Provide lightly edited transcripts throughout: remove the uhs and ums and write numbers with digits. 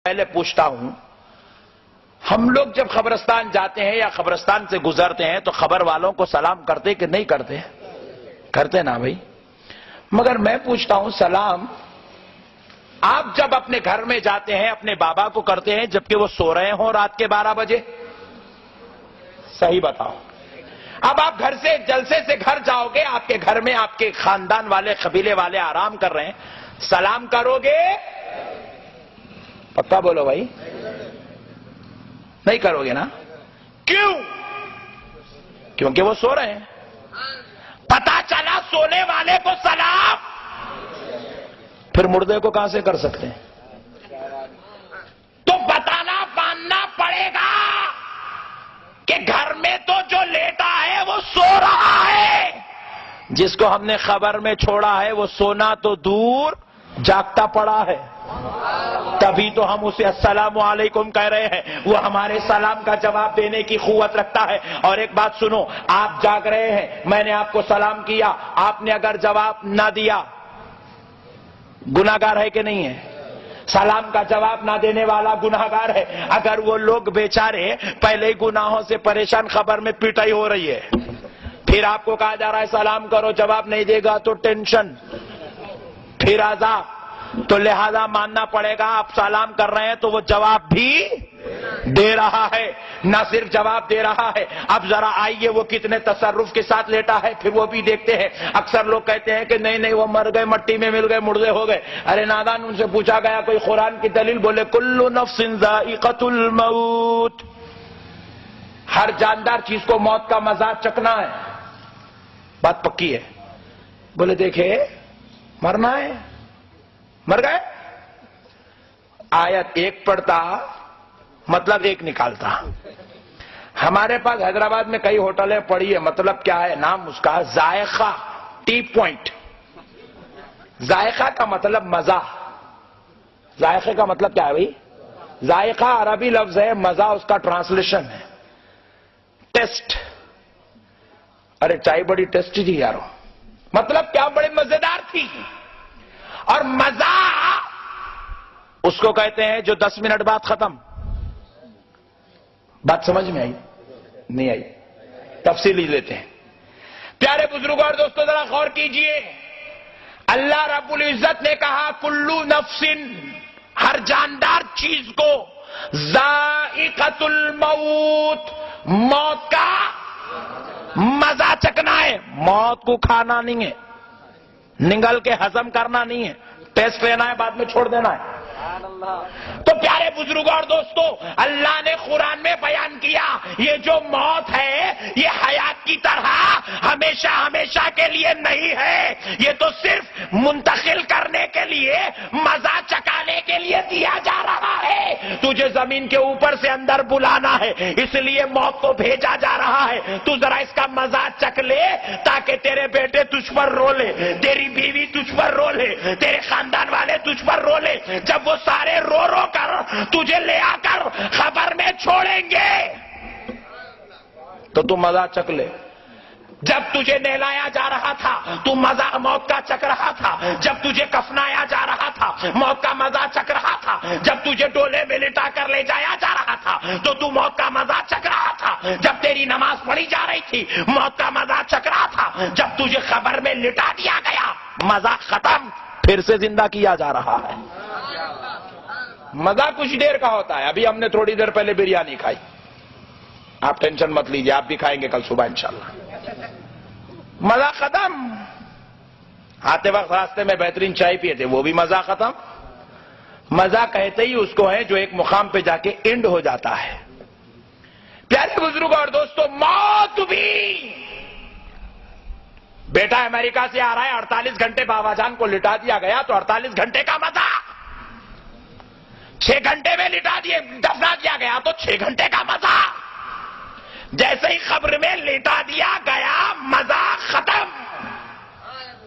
پہلے پوچھتا ہوں، ہم لوگ جب قبرستان جاتے ہیں یا قبرستان سے گزرتے ہیں تو خبر والوں کو سلام کرتے کہ نہیں کرتے؟ کرتے نا بھائی. مگر میں پوچھتا ہوں، سلام آپ جب اپنے گھر میں جاتے ہیں اپنے بابا کو کرتے ہیں جبکہ وہ سو رہے ہوں رات کے 12 بجے؟ صحیح بتاؤ. اب آپ گھر سے جلسے سے گھر جاؤ گے، آپ کے گھر میں آپ کے خاندان والے قبیلے والے آرام کر رہے ہیں، سلام کرو گے؟ پکا بولو بھائی. نہیں کرو گے نا؟ کیوں؟ کیونکہ وہ سو رہے ہیں. پتا چلا سونے والے کو سلام، پھر مردے کو کہاں سے کر سکتے ہیں؟ تو بتانا باندھنا پڑے گا کہ گھر میں تو جو لیٹا ہے وہ سو رہا ہے، جس کو ہم نے خبر میں چھوڑا ہے وہ سونا تو دور جاگتا پڑا ہے. تبھی تو ہم اسے السلام علیکم کہہ رہے ہیں، وہ ہمارے سلام کا جواب دینے کی قوت رکھتا ہے. اور ایک بات سنو، آپ جاگ رہے ہیں، میں نے آپ کو سلام کیا، آپ نے اگر جواب نہ دیا گناہگار ہے کہ نہیں ہے؟ سلام کا جواب نہ دینے والا گناہگار ہے. اگر وہ لوگ بیچارے پہلے ہی گناہوں سے پریشان، خبر میں پٹائی ہو رہی ہے، پھر آپ کو کہا جا رہا ہے سلام کرو، جواب نہیں دے گا تو ٹینشن، پھر عذاب. تو لہذا ماننا پڑے گا آپ سلام کر رہے ہیں تو وہ جواب بھی دے رہا ہے، نہ صرف جواب دے رہا ہے. اب ذرا آئیے وہ کتنے تصرف کے ساتھ لیٹا ہے پھر وہ بھی دیکھتے ہیں. اکثر لوگ کہتے ہیں کہ نہیں وہ مر گئے، مٹی میں مل گئے، مردے ہو گئے. ارے نادان، ان سے پوچھا گیا کوئی قرآن کی دلیل، بولے کل نفس ذائقۃ الموت، ہر جاندار چیز کو موت کا مزہ چکھنا ہے. بات پکی ہے. بولے دیکھے مرنا ہے، مر گئے. آیت ایک پڑھتا مطلب ایک نکالتا. ہمارے پاس حیدرآباد میں کئی ہوٹلیں پڑی ہے، مطلب کیا ہے؟ نام اس کا ذائقہ ٹی پوائنٹ. ذائقہ کا مطلب مزہ. ذائقے کا مطلب کیا ہے بھائی؟ ذائقہ عربی لفظ ہے، مزہ اس کا ٹرانسلیشن ہے. ٹیسٹ. ارے چائے بڑی ٹیسٹی تھی یارو. مطلب کیا؟ بڑی مزیدار تھی. اور مزہ اس کو کہتے ہیں جو 10 منٹ بعد ختم. بات سمجھ میں آئی؟ نہیں آئی؟ تفصیل ہی لیتے ہیں. پیارے بزرگوں اور دوستوں ذرا غور کیجئے. اللہ رب العزت نے کہا کلو نفسن، ہر جاندار چیز کو، ذائقۃ الموت، موت کا مزہ چکھنا ہے. موت کو کھانا نہیں ہے، نگل کے ہضم کرنا نہیں ہے، ٹیسٹ لینا ہے بعد میں چھوڑ دینا ہے. تو پیارے بزرگوں اور دوستو، اللہ نے قرآن میں بیان کیا یہ جو موت ہے یہ حیات کی طرح ہمیشہ ہمیشہ کے لیے نہیں ہے، یہ تو صرف منتقل کرنے کے لیے، مزہ چکانے کے لیے دیا جا رہا ہے. تجھے زمین کے اوپر سے اندر بلانا ہے، اس لیے موت کو بھیجا جا رہا ہے. تو ذرا اس کا مزہ چکھ لے تاکہ تیرے بیٹے تجھ پر رو لے، تیری بیوی تجھ پر رو لے، تیرے خاندان والے تجھ پر رو لے. جب وہ سارے رو رو کر تجھے لے آ کر خبر میں چھوڑیں گے تو تم مزہ چکھ لے. جب تجھے نہلایا جا رہا تھا تو مزہ موت کا چکھ رہا تھا. جب تجھے کفنایا جا رہا تھا موت کا مزہ چکھ رہا تھا. جب تجھے ڈولے میں لٹا کر لے جایا جا رہا تھا تو موت کا مزہ چکھ رہا تھا. جب تیری نماز پڑھی جا رہی تھی موت کا مزہ چکھ رہا تھا. جب تجھے خبر میں لٹا دیا گیا مزہ ختم، پھر سے زندہ کیا جا رہا ہے. مزہ کچھ دیر کا ہوتا ہے. ابھی ہم نے تھوڑی دیر پہلے بریانی کھائی، آپ ٹینشن مت لیجیے، آپ بھی کھائیں گے کل صبح انشاءاللہ. مزہ ختم. آتے وقت راستے میں بہترین چائے پیے تھے، وہ بھی مزہ ختم. مزہ کہتے ہی اس کو ہے جو ایک مقام پہ جا کے اینڈ ہو جاتا ہے. پیارے بزرگوں اور دوستو، موت بھی. بیٹا امریکہ سے آ رہا ہے، 48 گھنٹے بابا جان کو لٹا دیا گیا تو 48 گھنٹے کا مزہ. 6 گھنٹے میں لٹا دیے دفنا دیا گیا تو 6 گھنٹے کا مزہ. جیسے ہی قبر میں لٹا دیا گیا مزہ ختم.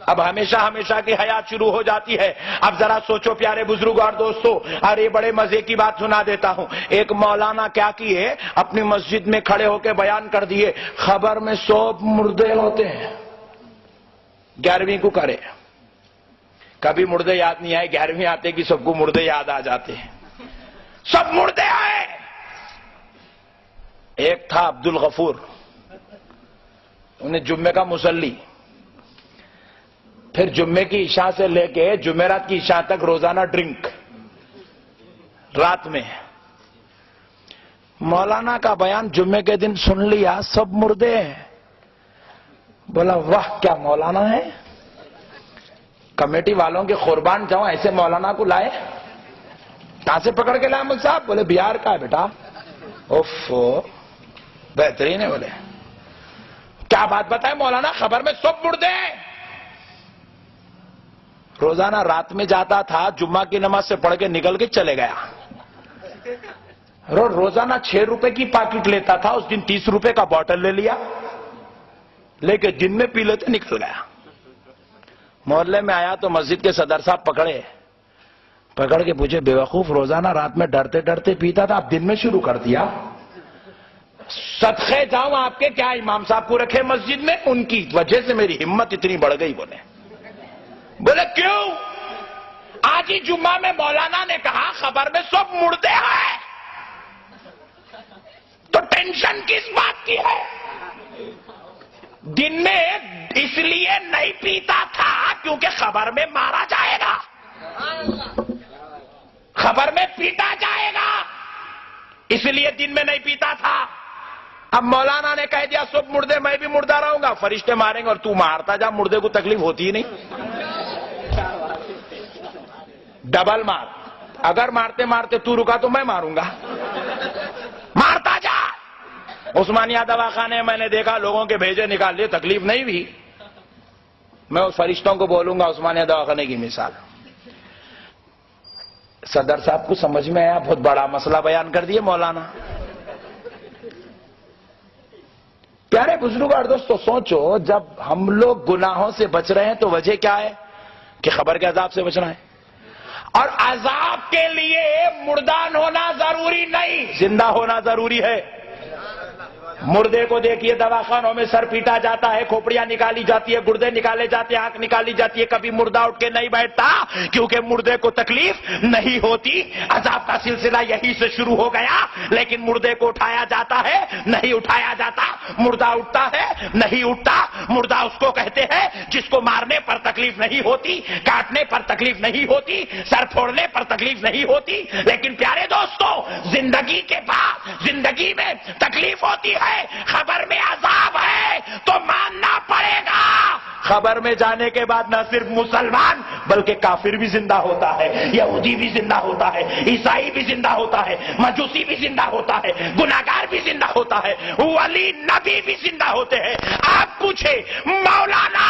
اب ہمیشہ ہمیشہ کی حیات شروع ہو جاتی ہے. اب ذرا سوچو پیارے بزرگوں اور دوستو، ارے بڑے مزے کی بات سنا دیتا ہوں. ایک مولانا کیا کیے، اپنی مسجد میں کھڑے ہو کے بیان کر دیے خبر میں 100 مردے ہوتے ہیں. 11ویں کو کرے، کبھی مردے یاد نہیں آئے، 11ویں آتے کہ سب کو مردے یاد آ جاتے ہیں. سب مردے آئے. ایک تھا عبد الغفور, انہیں جمعے کا مصلی, پھر جمعے کی عشاء سے لے کے جمعرات کی عشاء تک روزانہ ڈرنک رات میں. مولانا کا بیان جمعے کے دن سن لیا, سب مردے ہیں. بولا واہ کیا مولانا ہے, کمیٹی والوں کے قربان جاؤں, ایسے مولانا کو لائے. کہاں سے پکڑ کے لائے مل صاحب؟ بولے بہار کا ہے بیٹا. اوف بہترین ہے. بولے کیا بات بتائے مولانا, خبر میں سب مردے ہیں. روزانہ رات میں جاتا تھا, جمعہ کی نماز سے پڑھ کے نکل کے چلے گیا. روزانہ 6 روپے کی پاکٹ لیتا تھا, اس دن 30 روپے کا بوتل لے لیا, لے کے دن میں پی لیتے نکل گیا. محلے میں آیا تو مسجد کے صدر صاحب پکڑ کے پوچھے, بے وقوف روزانہ رات میں ڈرتے ڈرتے پیتا تھا, اب دن میں شروع کر دیا. صدقے جاؤں آپ کے, کیا امام صاحب کو رکھے مسجد میں, ان کی وجہ سے میری ہمت اتنی بڑھ گئی. بولے کیوں؟ آج ہی جمعہ میں مولانا نے کہا خبر میں سب مردے ہیں, تو ٹینشن کس بات کی ہے؟ دن میں اس لیے نہیں پیتا تھا کیونکہ خبر میں مارا جائے گا, خبر میں پیٹا جائے گا, اس لیے دن میں نہیں پیتا تھا. اب مولانا نے کہہ دیا سب مردے, میں بھی مردہ رہوں گا, فرشتے ماریں گے اور تو مارتا جا, مردے کو تکلیف ہوتی ہی نہیں. ڈبل مار, اگر مارتے مارتے تو رکا تو میں ماروں گا, مارتا جا. عثمانیہ دواخانے میں نے دیکھا لوگوں کے بھیجے نکال لیے, تکلیف نہیں ہوئی. میں اس فرشتوں کو بولوں گا عثمانیہ دواخانے کی مثال. صدر صاحب کو سمجھ میں آیا, بہت بڑا مسئلہ بیان کر دیے مولانا. پیارے بزرگ اور دوستو, سوچو جب ہم لوگ گناہوں سے بچ رہے ہیں تو وجہ کیا ہے؟ کہ خبر کے عذاب سے بچنا ہے. اور عذاب کے لیے مردان ہونا ضروری نہیں, زندہ ہونا ضروری ہے. مردے کو دیکھیے دواخانوں میں سر پیٹا جاتا ہے, کھوپڑیاں نکالی جاتی ہے, گردے نکالے جاتے ہیں, آنکھ نکالی جاتی ہے, کبھی مردہ اٹھ کے نہیں بیٹھتا کیونکہ مردے کو تکلیف نہیں ہوتی. عذاب کا سلسلہ یہی سے شروع ہو گیا. لیکن مردے کو اٹھایا جاتا ہے, نہیں اٹھایا جاتا. مردہ اٹھتا ہے, نہیں اٹھتا. مردہ اس کو کہتے ہیں جس کو مارنے پر تکلیف نہیں ہوتی, کاٹنے پر تکلیف نہیں ہوتی, سر پھوڑنے پر تکلیف نہیں ہوتی. لیکن پیارے دوستو, زندگی کے بعد زندگی میں تکلیف ہوتی ہے, خبر میں عذاب ہے تو ماننا پڑے گا. خبر میں جانے کے بعد نہ صرف مسلمان بلکہ کافر بھی زندہ ہوتا ہے, یہودی بھی زندہ ہوتا ہے, عیسائی بھی زندہ ہوتا ہے, مجوسی بھی زندہ ہوتا ہے, گناہگار بھی زندہ ہوتا ہے, ولی نبی بھی زندہ ہوتے ہیں. آپ پوچھے مولانا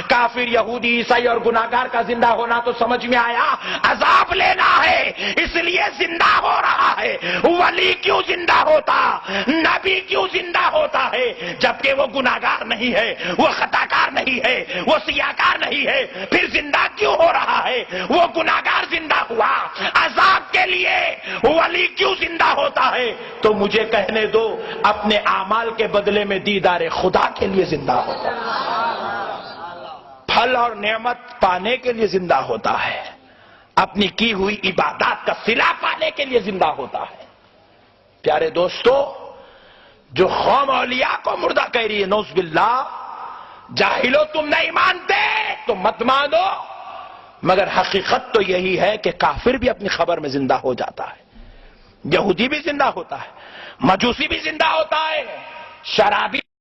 کافر یہودی عیسائی اور گناہگار کا زندہ ہونا تو سمجھ میں آیا, عذاب لینا ہے اس لیے زندہ ہو رہا ہے. ولی کیوں زندہ ہوتا, نبی کیوں زندہ ہوتا ہے جبکہ وہ گناہگار نہیں ہے, وہ خطاکار نہیں ہے, وہ سیاکار نہیں ہے, پھر زندہ کیوں ہو رہا ہے؟ وہ گناہگار زندہ ہوا, عذاب کے لیے. ولی کیوں زندہ ہوتا ہے؟ تو مجھے کہنے دو, اپنے اعمال کے بدلے میں دیدار خدا کے لیے زندہ ہوتا ہے, پھل اور نعمت پانے کے لیے زندہ ہوتا ہے, اپنی کی ہوئی عبادات کا صلہ پانے کے لیے زندہ ہوتا ہے. پیارے دوستو, جو قوم اولیاء کو مردہ کہہ رہی ہے, نعوذ باللہ, جاہلو تم نہیں مانتے تو مت مانو, مگر حقیقت تو یہی ہے کہ کافر بھی اپنی خبر میں زندہ ہو جاتا ہے, یہودی بھی زندہ ہوتا ہے, مجوسی بھی زندہ ہوتا ہے, شرابی